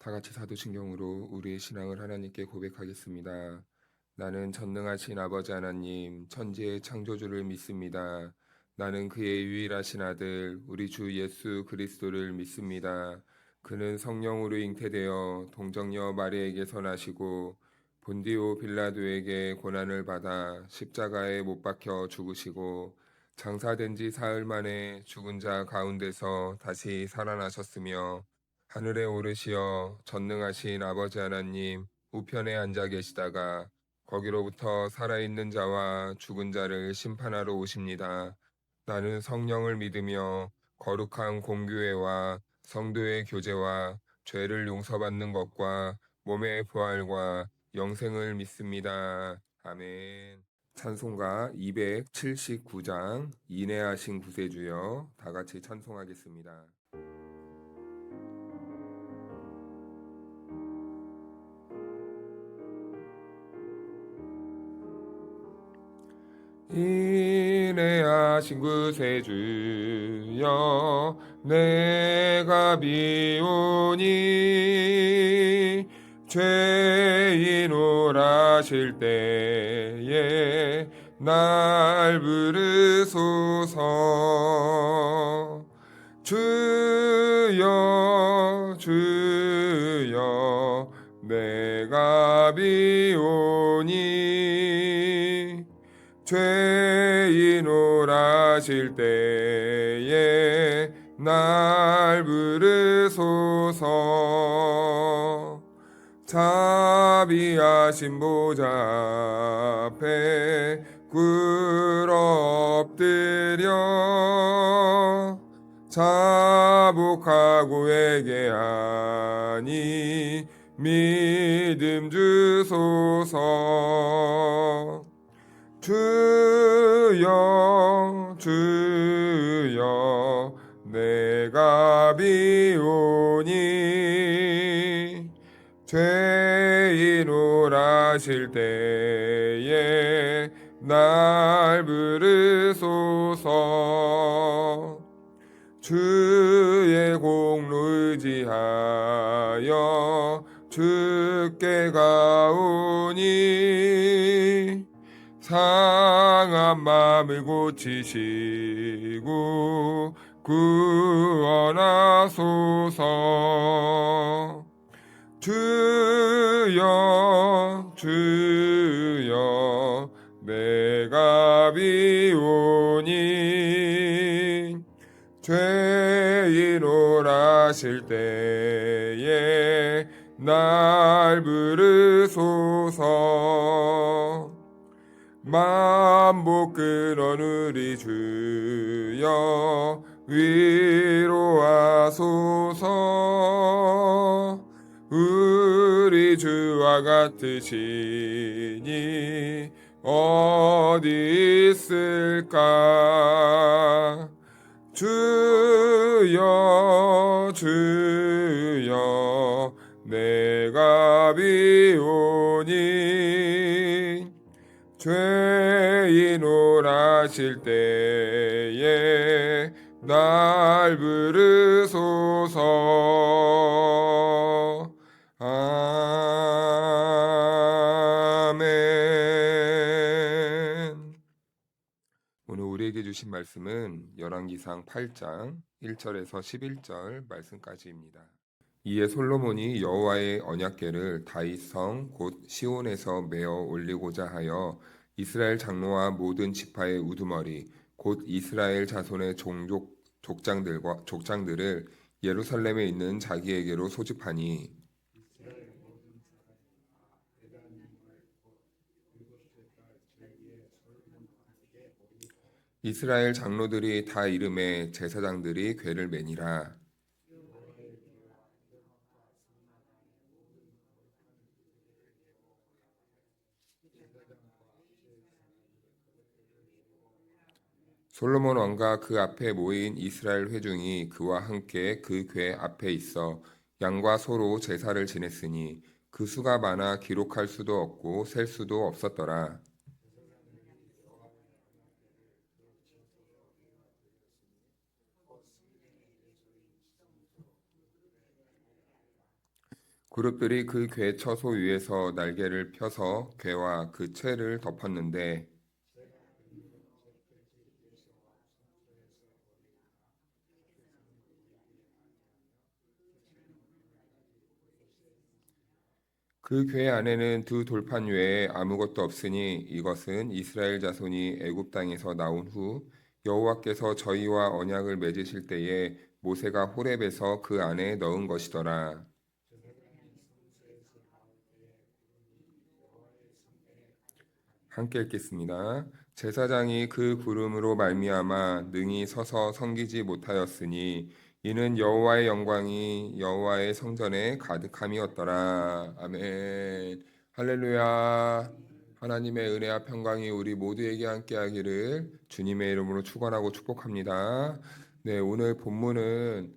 다 같이 사도신경으로 우리의 신앙을 하나님께 고백하겠습니다. 나는 전능하신 아버지 하나님, 천지의 창조주를 믿습니다. 나는 그의 유일하신 아들, 우리 주 예수 그리스도를 믿습니다. 그는 성령으로 잉태되어 동정녀 마리에게서 나시고 본디오 빌라도에게 고난을 받아 십자가에 못 박혀 죽으시고 장사된 지 사흘 만에 죽은 자 가운데서 다시 살아나셨으며 하늘에 오르시어 전능하신 아버지 하나님 우편에 앉아 계시다가 거기로부터 살아있는 자와 죽은 자를 심판하러 오십니다. 나는 성령을 믿으며 거룩한 공교회와 성도의 교제와 죄를 용서받는 것과 몸의 부활과 영생을 믿습니다. 아멘. 찬송가 279장 인내하신 구세주여 다 같이 찬송하겠습니다. 인내하신 구세주여 내가 비오니 죄인 오라실 때에 날 부르소서. 주여 주여 내가 비오니 죄인 오라실 때에 날 부르소서. 자비하신 보좌 앞에 꿇어 엎드려 자복하고 회개하니 믿음 주소서. 주여 주여 내가 비오니 죄인 오라실 때에 날 부르소서. 주의 공로 의지하여 주께 가오니 상한 마음을 고치시고 구원하소서. 주여 주여 내가 비오니 죄인 오라실 때에 날 부르소서. 만복 근원 우리 주여 위로하소서. 우리 주와 같으시니 어디 있을까. 주여 주여 내가 비오니 죄인 오라실 때에 날 부르소서. 아멘. 오늘 우리에게 주신 말씀은 열왕기상 8장 1절에서 11절 말씀까지입니다. 이에 솔로몬이 여호와의 언약궤를 다윗성 곧 시온에서 메어 올리고자 하여 이스라엘 장로와 모든 지파의 우두머리 곧 이스라엘 자손의 족장들을 예루살렘에 있는 자기에게로 소집하니 이스라엘 장로들이 다 이름에 제사장들이 궤를 매니라. 솔로몬 왕과 그 앞에 모인 이스라엘 회중이 그와 함께 그 궤 앞에 있어 양과 소로 제사를 지냈으니 그 수가 많아 기록할 수도 없고 셀 수도 없었더라. 그룹들이 그 궤 처소 위에서 날개를 펴서 궤와 그 채를 덮었는데 그 궤 안에는 두 돌판 외에 아무것도 없으니 이것은 이스라엘 자손이 애굽 땅에서 나온 후 여호와께서 저희와 언약을 맺으실 때에 모세가 호렙에서 그 안에 넣은 것이더라. 함께 읽겠습니다. 제사장이 그 구름으로 말미암아 능히 서서 섬기지 못하였으니 이는 여호와의 영광이 여호와의 성전에 가득함이었더라. 아멘. 할렐루야. 하나님의 은혜와 평강이 우리 모두에게 함께하기를 주님의 이름으로 축원하고 축복합니다. 네, 오늘 본문은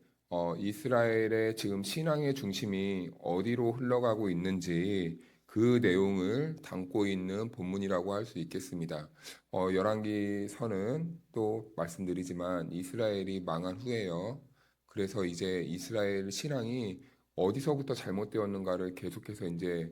이스라엘의 지금 신앙의 중심이 어디로 흘러가고 있는지 그 내용을 담고 있는 본문이라고 할 수 있겠습니다. 열왕기서는 또 말씀드리지만 이스라엘이 망한 후에요. 그래서 이제 이스라엘 신앙이 어디서부터 잘못되었는가를 계속해서 이제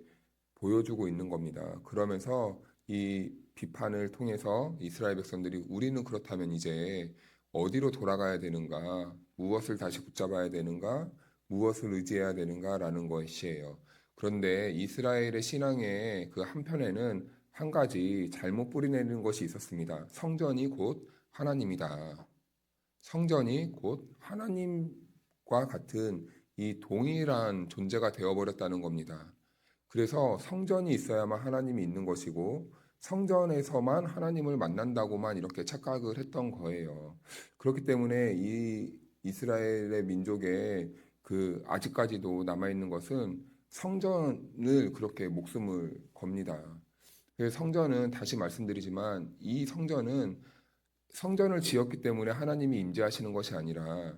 보여주고 있는 겁니다. 그러면서 이 비판을 통해서 이스라엘 백성들이 우리는 그렇다면 이제 어디로 돌아가야 되는가, 무엇을 다시 붙잡아야 되는가, 무엇을 의지해야 되는가라는 것이에요. 그런데 이스라엘의 신앙의 그 한편에는 한 가지 잘못 뿌리내는 것이 있었습니다. 성전이 곧 하나님이다. 성전이 곧 하나님과 같은 이 동일한 존재가 되어버렸다는 겁니다. 그래서 성전이 있어야만 하나님이 있는 것이고 성전에서만 하나님을 만난다고만 이렇게 착각을 했던 거예요. 그렇기 때문에 이 이스라엘의 민족의 그 아직까지도 남아있는 것은 성전을 그렇게 목숨을 겁니다. 그래서 성전은 다시 말씀드리지만 이 성전을 지었기 때문에 하나님이 임재하시는 것이 아니라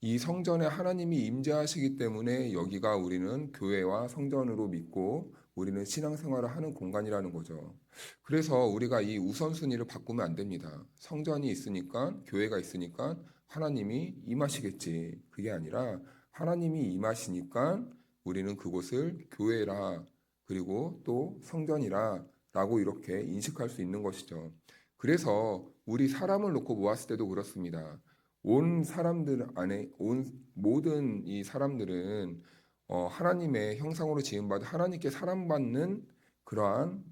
이 성전에 하나님이 임재하시기 때문에 여기가 우리는 교회와 성전으로 믿고 우리는 신앙생활을 하는 공간이라는 거죠. 그래서 우리가 이 우선순위를 바꾸면 안 됩니다. 성전이 있으니까 교회가 있으니까 하나님이 임하시겠지. 그게 아니라 하나님이 임하시니까 우리는 그곳을 교회라 그리고 또 성전이라 라고 이렇게 인식할 수 있는 것이죠. 그래서 우리 사람을 놓고 보았을 때도 그렇습니다. 온 사람들 안에 온 모든 이 사람들은 하나님의 형상으로 지음받아 하나님께 사랑받는 그러한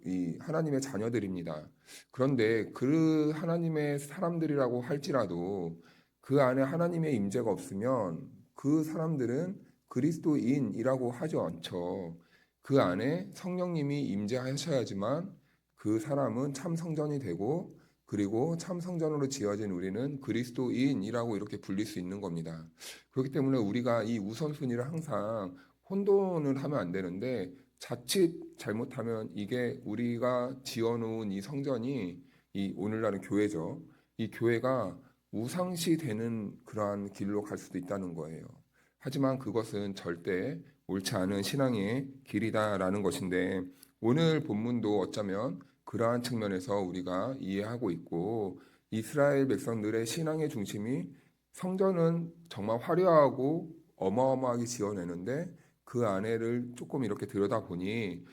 이 하나님의 자녀들입니다. 그런데 그 하나님의 사람들이라고 할지라도 그 안에 하나님의 임재가 없으면 그 사람들은 그리스도인이라고 하지 않죠. 그 안에 성령님이 임재하셔야지만 그 사람은 참 성전이 되고 그리고 참 성전으로 지어진 우리는 그리스도인이라고 이렇게 불릴 수 있는 겁니다. 그렇기 때문에 우리가 이 우선순위를 항상 혼돈을 하면 안 되는데 자칫 잘못하면 이게 우리가 지어놓은 이 성전이 이 오늘날은 교회죠. 이 교회가 우상시 되는 그러한 길로 갈 수도 있다는 거예요. 하지만 그것은 절대 옳지 않은 신앙의 길이다라는 것인데 오늘 본문도 어쩌면 그러한 측면에서 우리가 이해하고 있고 이스라엘 백성들의 신앙의 중심이 성전은 정말 화려하고 어마어마하게 지어내는데 그 안에를 조금 이렇게 들여다보니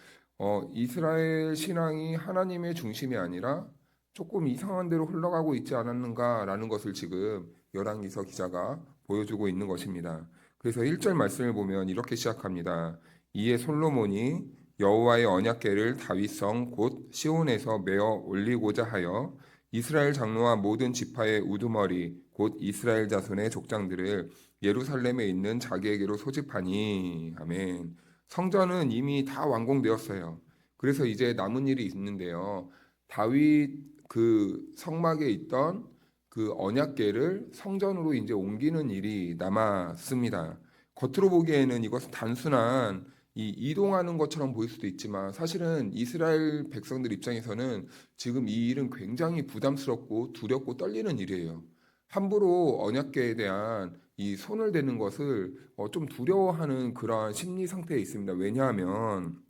이스라엘 신앙이 하나님의 중심이 아니라 조금 이상한 데로 흘러가고 있지 않았는가라는 것을 지금 열왕기서 기자가 보여주고 있는 것입니다. 그래서 1절 말씀을 보면 이렇게 시작합니다. 이에 솔로몬이 여호와의 언약궤를 다윗성 곧 시온에서 메어 올리고자 하여 이스라엘 장로와 모든 지파의 우두머리 곧 이스라엘 자손의 족장들을 예루살렘에 있는 자기에게로 소집하니 아멘. 성전은 이미 다 완공되었어요. 그래서 이제 남은 일이 있는데요. 다윗 그 성막에 있던 그 언약궤를 성전으로 이제 옮기는 일이 남았습니다. 겉으로 보기에는 이것은 단순한 이동하는 것처럼 보일 수도 있지만 사실은 이스라엘 백성들 입장에서는 지금 이 일은 굉장히 부담스럽고 두렵고 떨리는 일이에요. 함부로 언약궤에 대한 이 손을 대는 것을 좀 두려워하는 그러한 심리 상태에 있습니다. 왜냐하면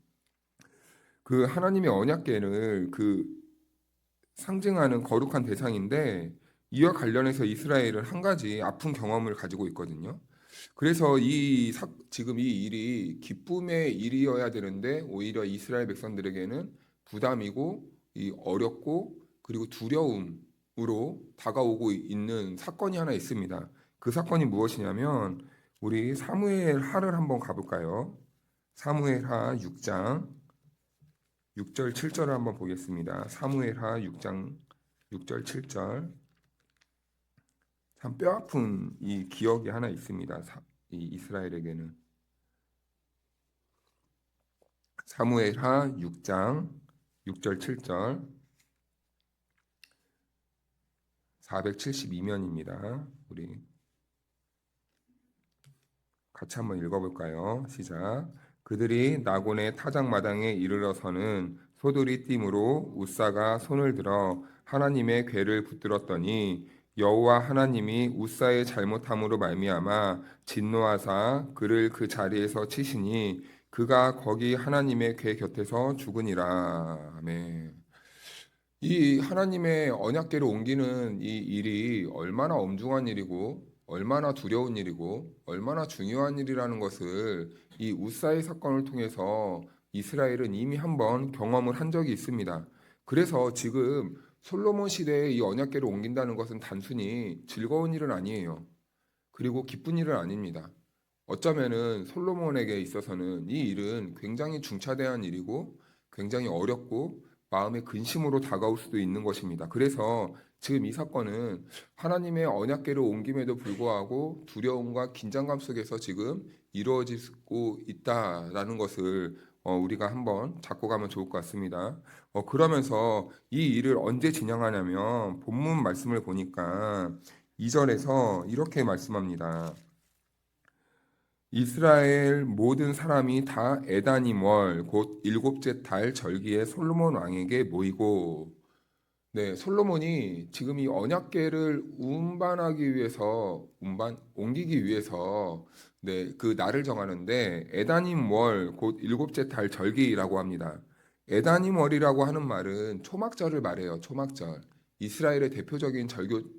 그 하나님의 언약궤를 그 상징하는 거룩한 대상인데 이와 관련해서 이스라엘은 한 가지 아픈 경험을 가지고 있거든요. 그래서 지금 이 일이 기쁨의 일이어야 되는데 오히려 이스라엘 백성들에게는 부담이고 이 어렵고 그리고 두려움으로 다가오고 있는 사건이 하나 있습니다. 그 사건이 무엇이냐면 우리 사무엘 하를 한번 가볼까요? 사무엘 하 6장 6절 7절을 한번 보겠습니다. 사무엘 하 6장 6절 7절. 참 뼈아픈 이 기억이 하나 있습니다. 이 이스라엘에게는. 사무엘하 6장 6절 7절 472면입니다. 우리 같이 한번 읽어볼까요? 시작. 그들이 나곤의 타작마당에 이르러서는 소들이 띠므로 웃사가 손을 들어 하나님의 궤를 붙들었더니 여호와 하나님이 웃사의 잘못함으로 말미암아 진노하사 그를 그 자리에서 치시니 그가 거기 하나님의 궤 곁에서 죽으니라. 아멘. 이 하나님의 언약궤를 옮기는 이 일이 얼마나 엄중한 일이고 얼마나 두려운 일이고 얼마나 중요한 일이라는 것을 이 우사의 사건을 통해서 이스라엘은 이미 한번 경험을 한 적이 있습니다. 그래서 지금 솔로몬 시대에 이 언약궤를 옮긴다는 것은 단순히 즐거운 일은 아니에요. 그리고 기쁜 일은 아닙니다. 어쩌면은 솔로몬에게 있어서는 이 일은 굉장히 중차대한 일이고 굉장히 어렵고 마음의 근심으로 다가올 수도 있는 것입니다. 그래서 지금 이 사건은 하나님의 언약궤를 옮김에도 불구하고 두려움과 긴장감 속에서 지금 이루어지고 있다라는 것을 우리가 한번 잡고 가면 좋을 것 같습니다. 그러면서 이 일을 언제 진행하냐면 본문 말씀을 보니까 2절에서 이렇게 말씀합니다. 이스라엘 모든 사람이 다 에다님 월 곧 일곱째 달 절기에 솔로몬 왕에게 모이고 네, 솔로몬이 지금 이 언약궤를 옮기기 위해서 네, 그 날을 정하는데 에다님 월 곧 일곱째 달 절기라고 합니다. 에다님 월이라고 하는 말은 초막절을 말해요. 초막절. 이스라엘의 대표적인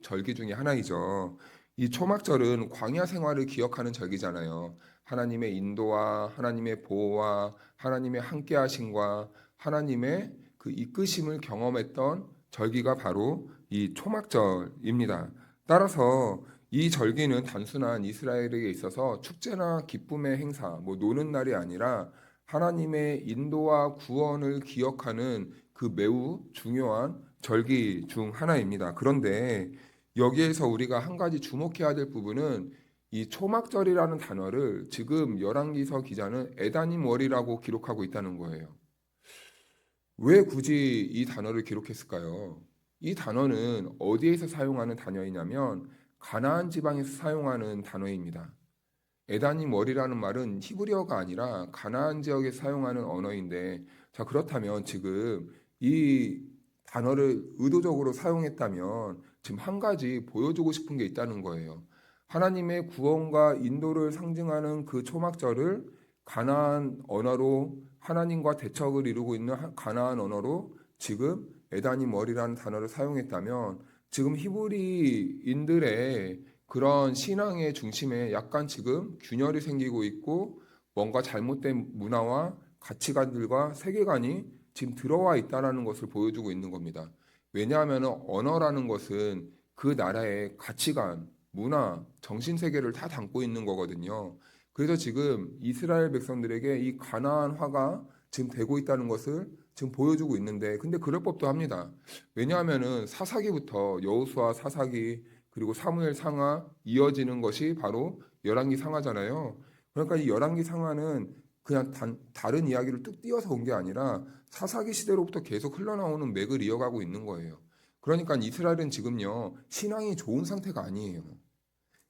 절기 중에 하나이죠. 이 초막절은 광야 생활을 기억하는 절기잖아요. 하나님의 인도와 하나님의 보호와 하나님의 함께하심과 하나님의 그 이끄심을 경험했던 절기가 바로 이 초막절입니다. 따라서 이 절기는 단순한 이스라엘에게 있어서 축제나 기쁨의 행사, 뭐 노는 날이 아니라 하나님의 인도와 구원을 기억하는 그 매우 중요한 절기 중 하나입니다. 그런데 여기에서 우리가 한 가지 주목해야 될 부분은 이 초막절이라는 단어를 지금 열왕기서 기자는 에다님 월이라고 기록하고 있다는 거예요. 왜 굳이 이 단어를 기록했을까요? 이 단어는 어디에서 사용하는 단어이냐면 가나안 지방에서 사용하는 단어입니다. 에다님 월이라는 말은 히브리어가 아니라 가나안 지역에 사용하는 언어인데, 자, 그렇다면 지금 이 단어를 의도적으로 사용했다면 지금 한 가지 보여주고 싶은 게 있다는 거예요. 하나님의 구원과 인도를 상징하는 그 초막절을 가나안 언어로 하나님과 대척을 이루고 있는 가나안 언어로 지금 에다님 월이라는 단어를 사용했다면 지금 히브리인들의 그런 신앙의 중심에 약간 지금 균열이 생기고 있고 뭔가 잘못된 문화와 가치관들과 세계관이 지금 들어와 있다는 것을 보여주고 있는 겁니다. 왜냐하면 언어라는 것은 그 나라의 가치관, 문화, 정신세계를 다 담고 있는 거거든요. 그래서 지금 이스라엘 백성들에게 이 가나안화가 지금 되고 있다는 것을 지금 보여주고 있는데, 근데 그럴 법도 합니다. 왜냐하면은 사사기부터 여호수아 사사기 그리고 사무엘 상하 이어지는 것이 바로 열왕기 상하잖아요. 그러니까 이 열왕기 상하는 그냥 다른 이야기를 뚝 띄어서 온 게 아니라 사사기 시대로부터 계속 흘러나오는 맥을 이어가고 있는 거예요. 그러니까 이스라엘은 지금요 신앙이 좋은 상태가 아니에요.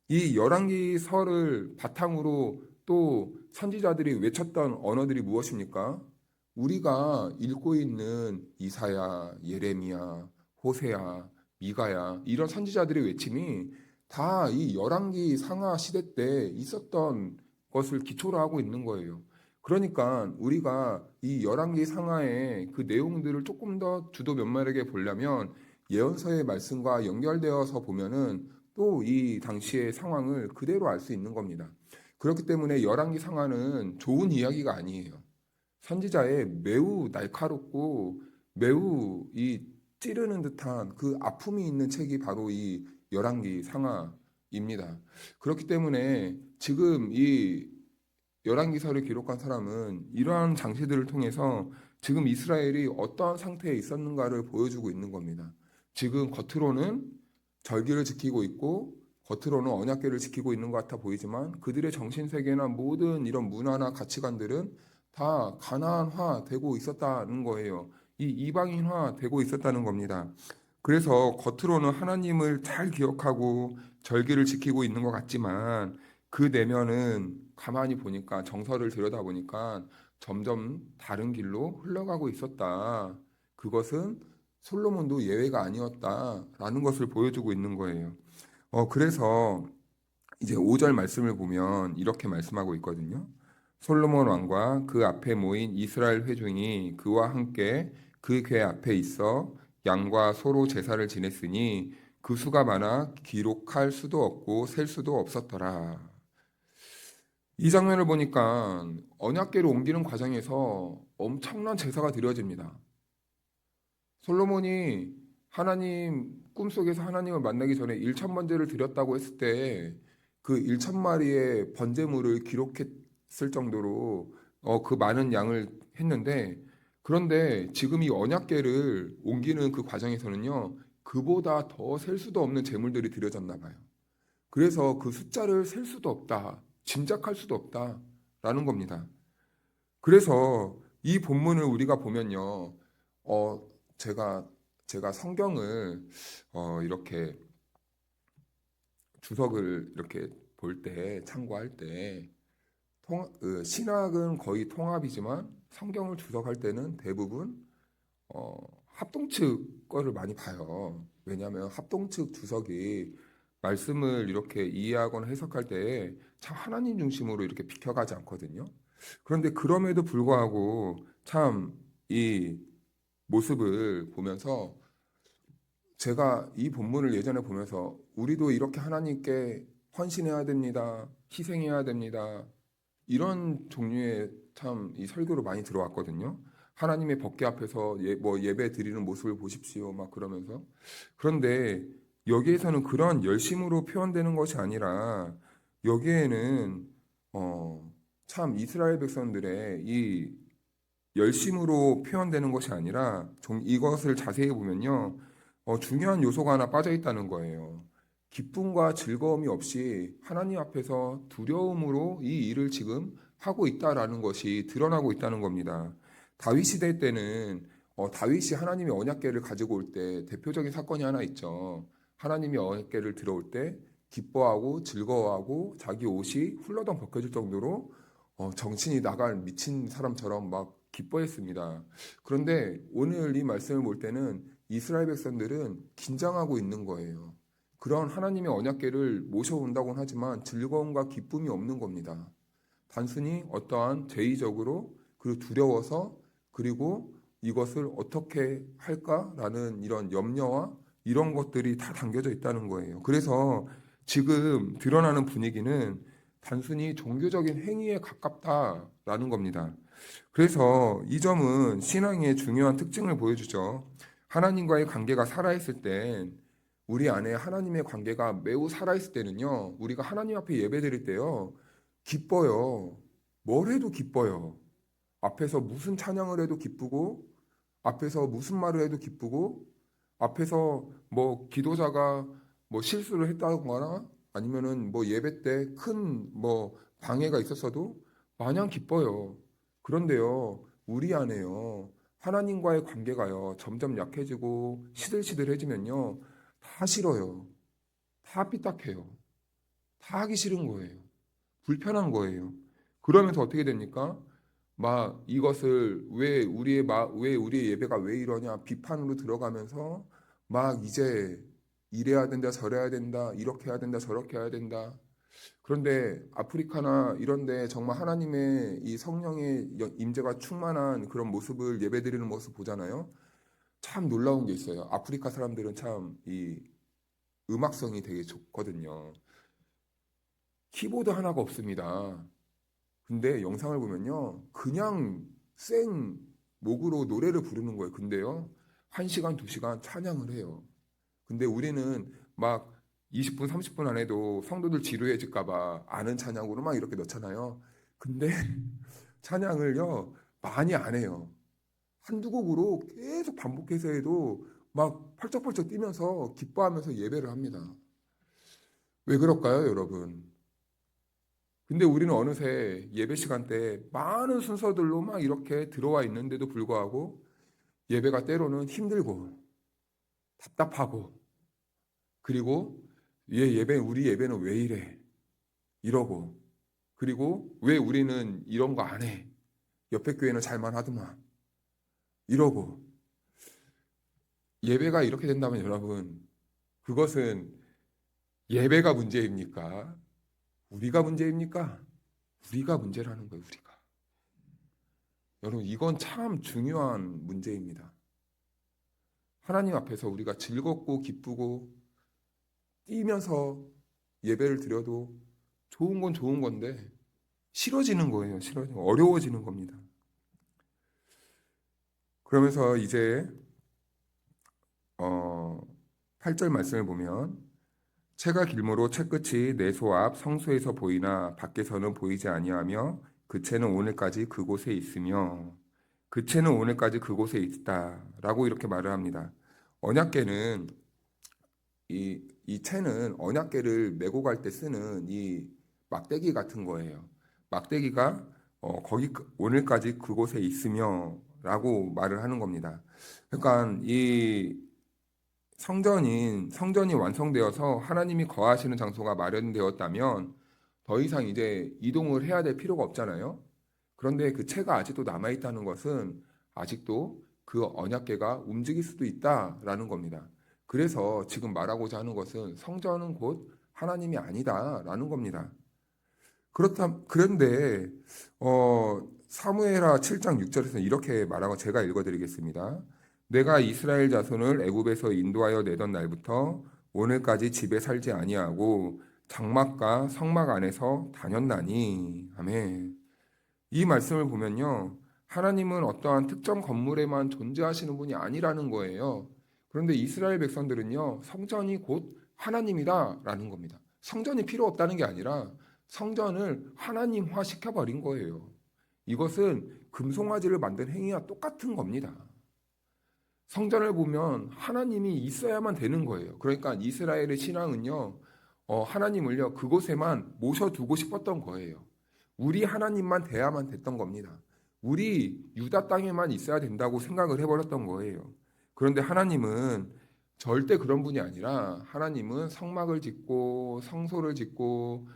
이 열왕기서를 바탕으로 또 선지자들이 외쳤던 언어들이 무엇입니까? 우리가 읽고 있는 이사야, 예레미야, 호세야, 미가야 이런 선지자들의 외침이 다 이 열왕기 상하 시대 때 있었던 것을 기초로 하고 있는 거예요. 그러니까 우리가 이 열왕기 상하의 그 내용들을 조금 더 주도 면밀하게 보려면 예언서의 말씀과 연결되어서 보면은 또 이 당시의 상황을 그대로 알 수 있는 겁니다. 그렇기 때문에 열왕기 상하는 좋은 이야기가 아니에요. 선지자의 매우 날카롭고 매우 이 찌르는 듯한 그 아픔이 있는 책이 바로 이 열왕기 상하입니다. 그렇기 때문에 지금 이 열왕기서를 기록한 사람은 이러한 장치들을 통해서 지금 이스라엘이 어떠한 상태에 있었는가를 보여주고 있는 겁니다. 지금 겉으로는 절기를 지키고 있고 겉으로는 언약궤를 지키고 있는 것 같아 보이지만 그들의 정신세계나 모든 이런 문화나 가치관들은 다 가나안화 되고 있었다는 거예요. 이 이방인화 되고 있었다는 겁니다. 그래서 겉으로는 하나님을 잘 기억하고 절기를 지키고 있는 것 같지만 그 내면은 가만히 보니까 정서를 들여다보니까 점점 다른 길로 흘러가고 있었다. 그것은 솔로몬도 예외가 아니었다라는 것을 보여주고 있는 거예요. 그래서 이제 5절 말씀을 보면 이렇게 말씀하고 있거든요. 솔로몬 왕과 그 앞에 모인 이스라엘 회중이 그와 함께 그 궤 앞에 있어 양과 소로 제사를 지냈으니 그 수가 많아 기록할 수도 없고 셀 수도 없었더라. 이 장면을 보니까 언약궤를 옮기는 과정에서 엄청난 제사가 드려집니다. 솔로몬이 하나님 꿈속에서 하나님을 만나기 전에 1천 번제를 드렸다고 했을 때 그 1천 마리의 번제물을 기록했을 정도로 그 많은 양을 했는데 그런데 지금 이 언약궤를 옮기는 그 과정에서는요 그보다 더 셀 수도 없는 제물들이 드려졌나 봐요. 그래서 그 숫자를 셀 수도 없다, 짐작할 수도 없다라는 겁니다. 그래서 이 본문을 우리가 보면요, 어, 제가 제가 성경을 이렇게 주석을 이렇게 볼 때 참고할 때 신학은 거의 통합이지만 성경을 주석할 때는 대부분 어, 합동측 거를 많이 봐요. 왜냐하면 합동측 주석이 말씀을 이렇게 이해하거나 해석할 때 참 하나님 중심으로 이렇게 비켜가지 않거든요. 그런데 그럼에도 불구하고 참 이 모습을 보면서 제가 이 본문을 예전에 보면서 우리도 이렇게 하나님께 헌신해야 됩니다. 희생해야 됩니다. 이런 종류의 참 이 설교로 많이 들어왔거든요. 하나님의 법궤 앞에서 뭐 예배 드리는 모습을 보십시오. 막 그러면서. 그런데 여기에서는 그런 열심으로 표현되는 것이 아니라 여기에는 참 이스라엘 백성들의 이 열심으로 표현되는 것이 아니라 이것을 자세히 보면요. 중요한 요소가 하나 빠져 있다는 거예요. 기쁨과 즐거움이 없이 하나님 앞에서 두려움으로 이 일을 지금 하고 있다라는 것이 드러나고 있다는 겁니다. 다윗 시대 때는 다윗이 하나님의 언약궤를 가지고 올 때 대표적인 사건이 하나 있죠. 하나님의 언약궤를 들어올 때 기뻐하고 즐거워하고 자기 옷이 훌러덩 벗겨질 정도로 정신이 나갈 미친 사람처럼 막 기뻐했습니다. 그런데 오늘 이 말씀을 볼 때는 이스라엘 백성들은 긴장하고 있는 거예요. 그런 하나님의 언약궤를 모셔온다고는 하지만 즐거움과 기쁨이 없는 겁니다. 단순히 어떠한 죄의적으로 그리고 두려워서 그리고 이것을 어떻게 할까라는 이런 염려와 이런 것들이 다 담겨져 있다는 거예요. 그래서 지금 드러나는 분위기는 단순히 종교적인 행위에 가깝다라는 겁니다. 그래서 이 점은 신앙의 중요한 특징을 보여주죠. 하나님과의 관계가 살아있을 땐 우리 안에 하나님의 관계가 매우 살아있을 때는요, 우리가 하나님 앞에 예배드릴 때요, 기뻐요. 뭘 해도 기뻐요. 앞에서 무슨 찬양을 해도 기쁘고, 앞에서 무슨 말을 해도 기쁘고, 앞에서 뭐 기도자가 뭐 실수를 했다거나 아니면은 뭐 예배 때 큰 뭐 방해가 있었어도 마냥 기뻐요. 그런데요, 우리 안에요, 하나님과의 관계가요, 점점 약해지고 시들시들해지면요, 다 싫어요. 다 삐딱해요. 다 하기 싫은 거예요. 불편한 거예요. 그러면서 어떻게 됩니까? 막 이것을 왜 우리의 예배가 왜 이러냐 비판으로 들어가면서 막 이제 이래야 된다 저래야 된다 이렇게 해야 된다 저렇게 해야 된다. 그런데 아프리카나 이런데 정말 하나님의 이 성령의 임재가 충만한 그런 모습을 예배드리는 모습 보잖아요. 참 놀라운 게 있어요. 아프리카 사람들은 참이 음악성이 되게 좋거든요. 키보드 하나가 없습니다. 근데 영상을 보면요, 그냥 생 목으로 노래를 부르는 거예요. 근데요, 1시간, 2시간 찬양을 해요. 근데 우리는 막 20분, 30분 안에도 성도들 지루해질까 봐 아는 찬양으로 막 이렇게 넣잖아요. 근데 찬양을요, 많이 안 해요. 한두 곡으로 계속 반복해서 해도 막 펄쩍펄쩍 뛰면서 기뻐하면서 예배를 합니다. 왜 그럴까요, 여러분? 근데 우리는 어느새 예배 시간 때 많은 순서들로 막 이렇게 들어와 있는데도 불구하고 예배가 때로는 힘들고 답답하고, 그리고 우리 예배는 왜 이래? 이러고, 그리고 왜 우리는 이런 거 안 해? 옆에 교회는 잘만 하더만. 이러고, 예배가 이렇게 된다면 여러분, 그것은 예배가 문제입니까? 우리가 문제입니까? 우리가 문제라는 거예요, 우리가. 여러분, 이건 참 중요한 문제입니다. 하나님 앞에서 우리가 즐겁고 기쁘고 뛰면서 예배를 드려도 좋은 건 좋은 건데 싫어지는 거예요. 어려워지는 겁니다. 그러면서 이제 8절 말씀을 보면, 채가 길모로 채끝이 내 소 앞 성소에서 보이나 밖에서는 보이지 아니하며 그 채는 오늘까지 그곳에 있으며, 그 채는 오늘까지 그곳에 있다라고 이렇게 말을 합니다. 언약궤는 이 채는 언약궤를 메고 갈 때 쓰는 이 막대기 같은 거예요. 막대기가 거기 오늘까지 그곳에 있으며라고 말을 하는 겁니다. 그러니까 이 성전이 완성되어서 하나님이 거하시는 장소가 마련되었다면 더 이상 이제 이동을 해야 될 필요가 없잖아요. 그런데 그 채가 아직도 남아 있다는 것은 아직도 그 언약궤가 움직일 수도 있다라는 겁니다. 그래서 지금 말하고자 하는 것은 성전은 곧 하나님이 아니다라는 겁니다. 그런데 사무엘하 7장 6절에서 이렇게 말하고 제가 읽어드리겠습니다. 내가 이스라엘 자손을 애굽에서 인도하여 내던 날부터 오늘까지 집에 살지 아니하고 장막과 성막 안에서 다녔나니. 아멘. 이 말씀을 보면요, 하나님은 어떠한 특정 건물에만 존재하시는 분이 아니라는 거예요. 그런데 이스라엘 백성들은요, 성전이 곧 하나님이다라는 겁니다. 성전이 필요 없다는 게 아니라 성전을 하나님화 시켜버린 거예요. 이것은 금송아지를 만든 행위와 똑같은 겁니다. 성전을 보면 하나님이 있어야만 되는 거예요. 그러니까 이스라엘의 신앙은요, 하나님을요, 그곳에만 모셔두고 싶었던 거예요. 우리 하나님만 돼야만 됐던 겁니다. 우리 유다 땅에만 있어야 된다고 생각을 해버렸던 거예요. 그런데 하나님은 절대 그런 분이 아니라, 하나님은 성막을 짓고 성소를 짓고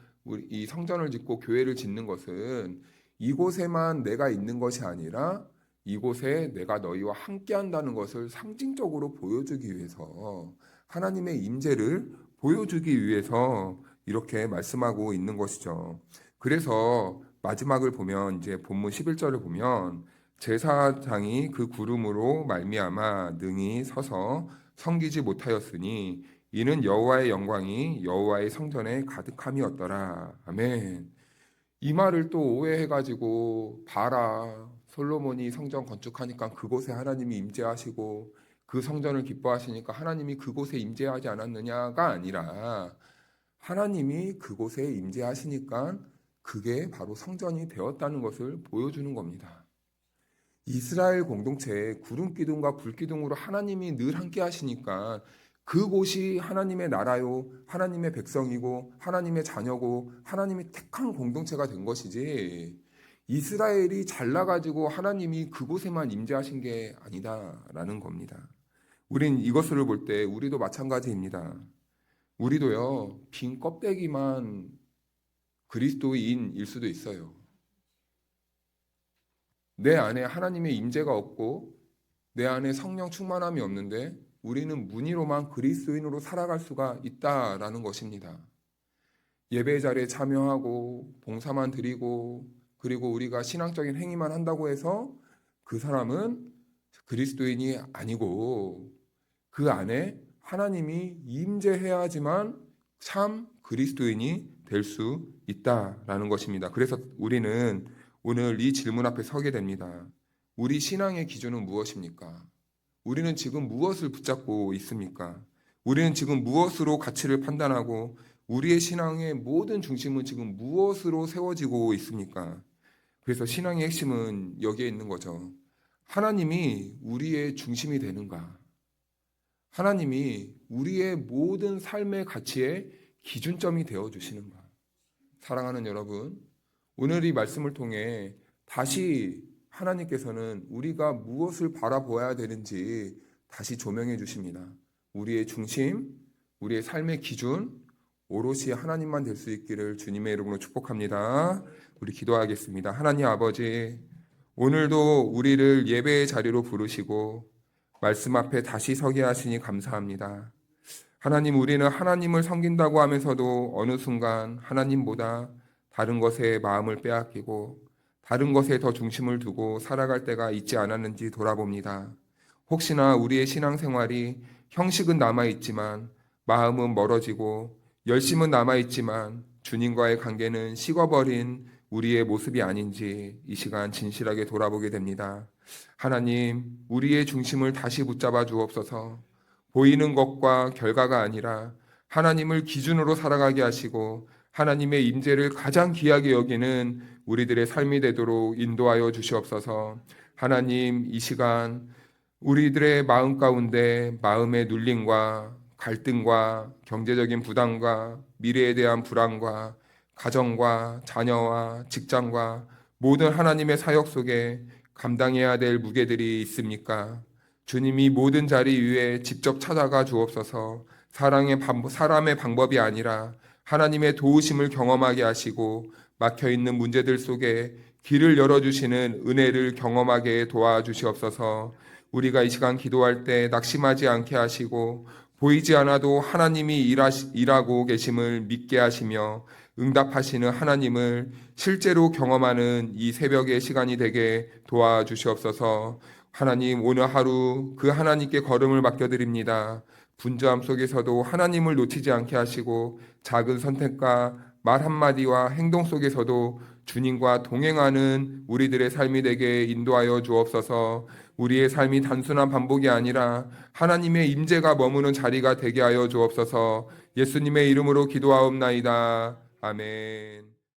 이 성전을 짓고 교회를 짓는 것은 이곳에만 내가 있는 것이 아니라 이곳에 내가 너희와 함께 한다는 것을 상징적으로 보여주기 위해서, 하나님의 임재를 보여주기 위해서 이렇게 말씀하고 있는 것이죠. 그래서 마지막을 보면, 이제 본문 11절을 보면, 제사장이 그 구름으로 말미암아 능히 서서 섬기지 못하였으니 이는 여호와의 영광이 여호와의 성전에 가득함이었더라. 아멘. 이 말을 또 오해해가지고, 봐라, 솔로몬이 성전 건축하니까 그곳에 하나님이 임재하시고 그 성전을 기뻐하시니까 하나님이 그곳에 임재하지 않았느냐가 아니라, 하나님이 그곳에 임재하시니까 그게 바로 성전이 되었다는 것을 보여주는 겁니다. 이스라엘 공동체에 구름 기둥과 불 기둥으로 하나님이 늘 함께 하시니까 그곳이 하나님의 나라요, 하나님의 백성이고 하나님의 자녀고 하나님이 택한 공동체가 된 것이지, 이스라엘이 잘나가지고 하나님이 그곳에만 임재하신 게 아니다라는 겁니다. 우린 이것을 볼 때 우리도 마찬가지입니다. 우리도요, 빈 껍데기만 그리스도인일 수도 있어요. 내 안에 하나님의 임재가 없고 내 안에 성령 충만함이 없는데 우리는 무늬로만 그리스도인으로 살아갈 수가 있다라는 것입니다. 예배 자리에 참여하고 봉사만 드리고 그리고 우리가 신앙적인 행위만 한다고 해서 그 사람은 그리스도인이 아니고, 그 안에 하나님이 임재해야지만 참 그리스도인이 될 수 있다라는 것입니다. 그래서 우리는 오늘 이 질문 앞에 서게 됩니다. 우리 신앙의 기준은 무엇입니까? 우리는 지금 무엇을 붙잡고 있습니까? 우리는 지금 무엇으로 가치를 판단하고 우리의 신앙의 모든 중심은 지금 무엇으로 세워지고 있습니까? 그래서 신앙의 핵심은 여기에 있는 거죠. 하나님이 우리의 중심이 되는가? 하나님이 우리의 모든 삶의 가치의 기준점이 되어주시는가? 사랑하는 여러분, 오늘 이 말씀을 통해 다시 하나님께서는 우리가 무엇을 바라보아야 되는지 다시 조명해 주십니다. 우리의 중심, 우리의 삶의 기준, 오롯이 하나님만 될 수 있기를 주님의 이름으로 축복합니다. 우리 기도하겠습니다. 하나님 아버지, 오늘도 우리를 예배의 자리로 부르시고 말씀 앞에 다시 서게 하시니 감사합니다. 하나님, 우리는 하나님을 섬긴다고 하면서도 어느 순간 하나님보다 다른 것에 마음을 빼앗기고 다른 것에 더 중심을 두고 살아갈 때가 있지 않았는지 돌아봅니다. 혹시나 우리의 신앙생활이 형식은 남아있지만 마음은 멀어지고 열심은 남아있지만 주님과의 관계는 식어버린 우리의 모습이 아닌지 이 시간 진실하게 돌아보게 됩니다. 하나님, 우리의 중심을 다시 붙잡아 주옵소서. 보이는 것과 결과가 아니라 하나님을 기준으로 살아가게 하시고 하나님의 임재를 가장 귀하게 여기는 우리들의 삶이 되도록 인도하여 주시옵소서. 하나님, 이 시간 우리들의 마음 가운데 마음의 눌림과 갈등과 경제적인 부담과 미래에 대한 불안과 가정과 자녀와 직장과 모든 하나님의 사역 속에 감당해야 될 무게들이 있습니까? 주님이 모든 자리 위에 직접 찾아가 주옵소서. 사람의 방법이 아니라 하나님의 도우심을 경험하게 하시고 막혀있는 문제들 속에 길을 열어주시는 은혜를 경험하게 도와주시옵소서. 우리가 이 시간 기도할 때 낙심하지 않게 하시고 보이지 않아도 하나님이 일하고 계심을 믿게 하시며 응답하시는 하나님을 실제로 경험하는 이 새벽의 시간이 되게 도와주시옵소서. 하나님, 오늘 하루 그 하나님께 걸음을 맡겨드립니다. 분주함 속에서도 하나님을 놓치지 않게 하시고 작은 선택과 말 한마디와 행동 속에서도 주님과 동행하는 우리들의 삶이 되게 인도하여 주옵소서. 우리의 삶이 단순한 반복이 아니라 하나님의 임재가 머무는 자리가 되게 하여 주옵소서. 예수님의 이름으로 기도하옵나이다. 아멘.